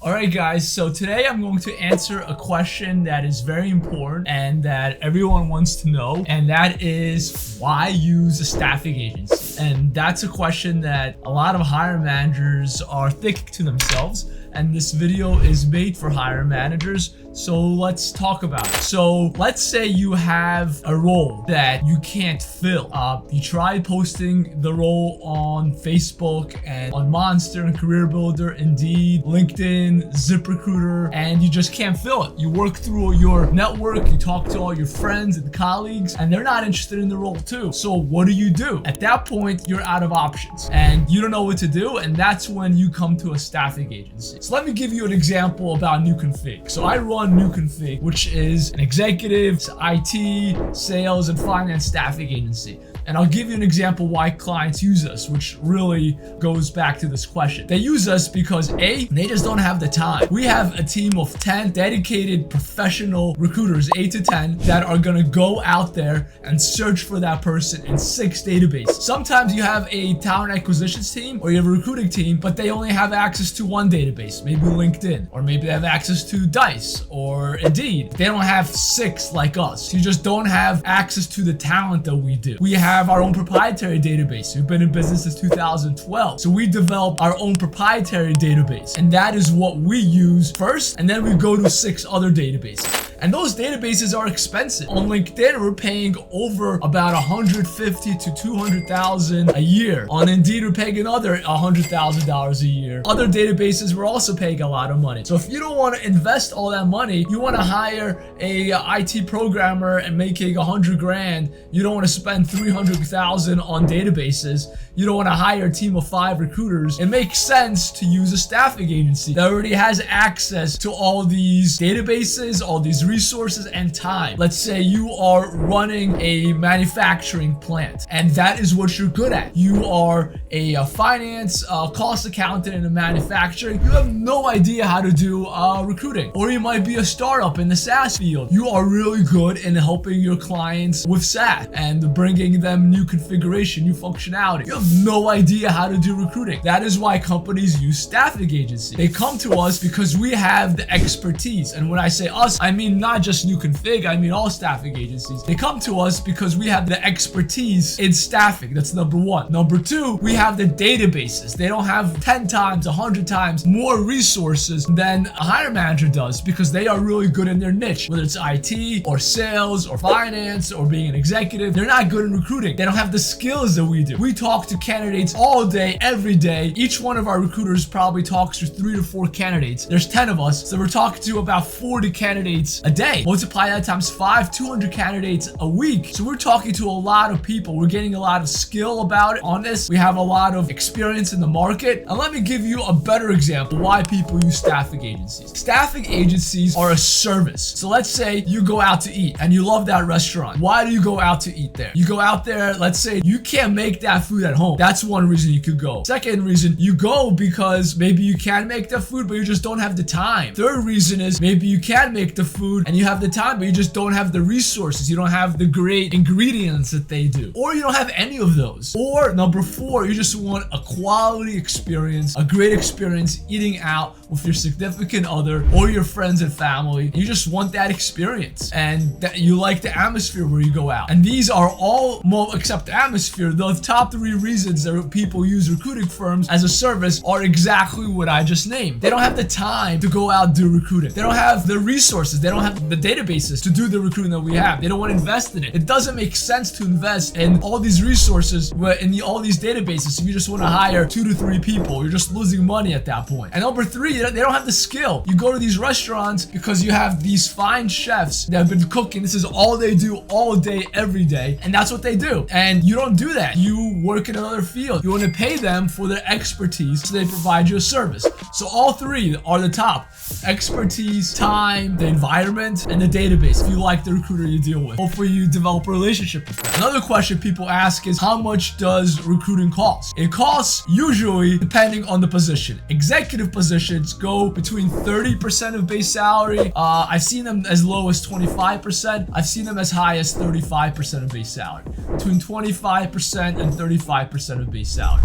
Alright guys, so today I'm going to answer a question that is very important and that everyone wants to know, and that is why use a staffing agency? And that's a question that a lot of hiring managers are thinking to themselves, and this video is made for hiring managers. So let's talk about it. So let's say you have a role that you can't fill. You tried posting the role on Facebook and on Monster and Career Builder, Indeed, LinkedIn, ZipRecruiter, and you just can't fill it. You work through your network, you talk to all your friends and colleagues, and they're not interested in the role too. So what do? At that point, you're out of options and you don't know what to do, and that's when you come to a staffing agency. So let me give you an example about NewConfig. So I run NewConfig, which is an executive, IT, sales, and finance staffing agency. And I'll give you an example why clients use us, which really goes back to this question. They use us because A, they just don't have the time. We have a team of 10 dedicated professional recruiters, 8 to 10, that are gonna go out there and search for that person in 6 databases. Sometimes you have a talent acquisitions team or you have a recruiting team, but they only have access to one database, maybe LinkedIn, or maybe they have access to Dice or Indeed. They don't have 6 like us. You just don't have access to the talent that we do. We have our own proprietary database. We've been in business since 2012. So we developed our own proprietary database, and that is what we use first, and then we go to 6 other databases. And those databases are expensive. On LinkedIn, we're paying over about $150,000 to $200,000 a year. On Indeed, we're paying another $100,000 a year. Other databases, we're also paying a lot of money. So if you don't want to invest all that money, you want to hire a IT programmer and making 100 grand. You don't want to spend 300,000 on databases. You don't want to hire a team of 5 recruiters. It makes sense to use a staffing agency that already has access to all these databases, all these resources, and time. Let's say you are running a manufacturing plant, and that is what you're good at. You are a finance, cost accountant in a manufacturing. You have no idea how to do recruiting. Or you might be a startup in the SaaS field. You are really good in helping your clients with SaaS and bringing them new configuration, new functionality. You have no idea how to do recruiting. That is why companies use staffing agencies. They come to us because we have the expertise. And when I say us, I mean not just NewConfig, I mean all staffing agencies. They come to us because we have the expertise in staffing. That's number 1. Number 2, we have the databases. They don't have 10 times, 100 times more resources than a hiring manager does because they are really good in their niche, whether it's IT or sales or finance or being an executive. They're not good in recruiting. They don't have the skills that we do. We talk to candidates all day, every day. Each one of our recruiters probably talks to 3 to 4 candidates. There's 10 of us, so we're talking to about 40 candidates a day. Multiply that times 5, 200 candidates a week. So we're talking to a lot of people. We're getting a lot of skill about it on this. We have a lot of experience in the market. And let me give you a better example why people use staffing agencies. Staffing agencies are a service. So let's say you go out to eat and you love that restaurant. Why do you go out to eat there? You go out there, let's say you can't make that food at home. That's one reason you could go. Second reason, you go because maybe you can make the food, but you just don't have the time. Third reason is maybe you can make the food and you have the time, but you just don't have the resources. You don't have the great ingredients that they do. Or you don't have any of those. Or number 4, you just want a quality experience, a great experience eating out with your significant other or your friends and family. You just want that experience and that you like the atmosphere where you go out. And these are all, except the atmosphere, the top 3 reasons that people use recruiting firms as a service are exactly what I just named. They don't have the time to go out and do recruiting. They don't have the resources. They don't have the databases to do the recruiting that we have. They don't want to invest in it. It doesn't make sense to invest in all these resources in all these databases if you just want to hire 2 to 3 people. You're just losing money at that point. And number 3, they don't have the skill. You go to these restaurants because you have these fine chefs that have been cooking. This is all they do all day, every day, and that's what they do. And you don't do that. You work in another field. You want to pay them for their expertise so they provide you a service. So all 3 are the top. Expertise, time, the environment, and the database if you like the recruiter you deal with. Hopefully you develop a relationship with them. Another question people ask is, how much does recruiting cost? It costs usually depending on the position. Executive positions go between 30% of base salary. I've seen them as low as 25%. I've seen them as high as 35% of base salary. Between 25% and 35% of base salary.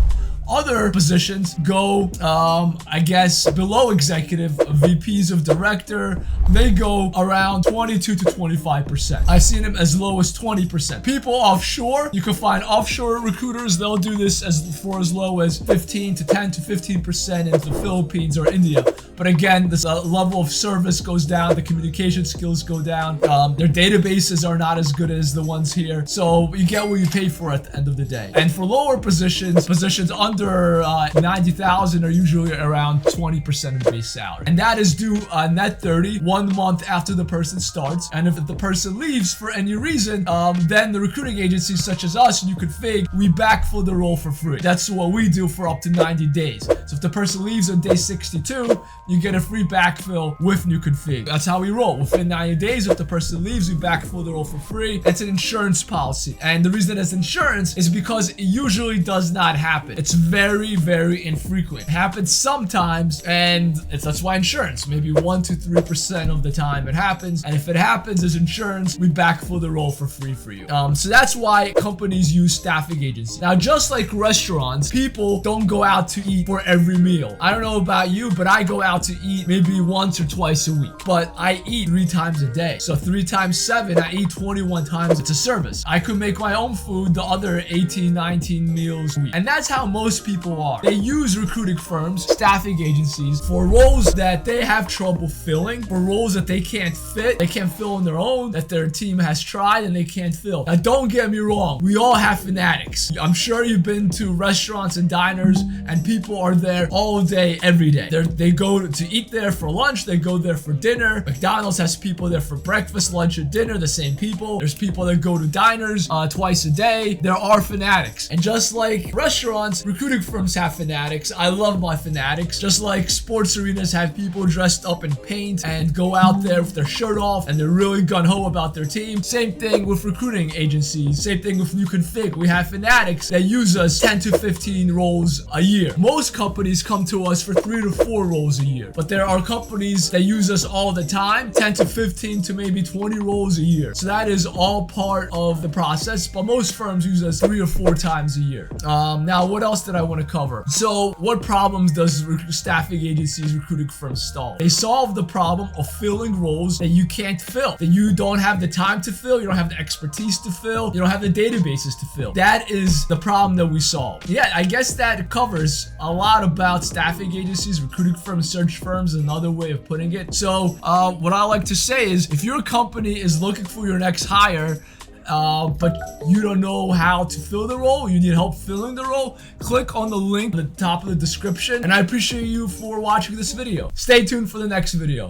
Other positions go, I guess, below executive, VPs of director, they go around 22 to 25%. I've seen them as low as 20%. People offshore, you can find offshore recruiters, they'll do this for as low as 15 to 10 to 15% in the Philippines or India. But again, this level of service goes down, the communication skills go down, their databases are not as good as the ones here. So you get what you pay for at the end of the day. And for lower positions under 90,000 are usually around 20% of base salary. And that is due net 30, 1 month after the person starts. And if the person leaves for any reason, then the recruiting agencies such as us, NewConfig, we backfill the role for free. That's what we do for up to 90 days. So if the person leaves on day 62, you get a free backfill with NewConfig. That's how we roll. Within 90 days, if the person leaves, we backfill the role for free. It's an insurance policy. And the reason it's insurance is because it usually does not happen. It's very, very infrequent. It happens sometimes, and that's why insurance. Maybe 1 to 3% of the time it happens. And if it happens as insurance, we backfill the role for free for you. So that's why companies use staffing agencies. Now, just like restaurants, people don't go out to eat for every meal. I don't know about you, but I go out to eat maybe once or twice a week. But I eat 3 times a day. So 3 times 7, I eat 21 times. It's a service. I could make my own food the other 18, 19 meals a week. And that's how most people are. They use recruiting firms, staffing agencies, for roles that they have trouble filling, for roles that they can't fill on their own, that their team has tried and they can't fill. Now, don't get me wrong. We all have fanatics. I'm sure you've been to restaurants and diners and people are there all day, every day. They go to eat there for lunch. They go there for dinner. McDonald's has people there for breakfast, lunch, and dinner, the same people. There's people that go to diners twice a day. There are fanatics. And just like restaurants, recruiting firms have fanatics. I love my fanatics. Just like sports arenas have people dressed up in paint and go out there with their shirt off and they're really gun-ho about their team. Same thing with recruiting agencies. Same thing with NewConfig. We have fanatics that use us 10 to 15 roles a year. Most companies come to us for 3 to 4 roles a year. But there are companies that use us all the time, 10 to 15 to maybe 20 roles a year. So that is all part of the process. But most firms use us 3 or 4 times a year. Now, what else did I want to cover? So what problems does staffing agencies, recruiting firms solve? They solve the problem of filling roles that you can't fill, that you don't have the time to fill, you don't have the expertise to fill, you don't have the databases to fill. That is the problem that we solve. Yeah, I guess that covers a lot about staffing agencies, recruiting firms, search firms, another way of putting it. So what I like to say is, if your company is looking for your next hire, but you don't know how to fill the role, you need help filling the role, click on the link at the top of the description. And I appreciate you for watching this video. Stay tuned for the next video.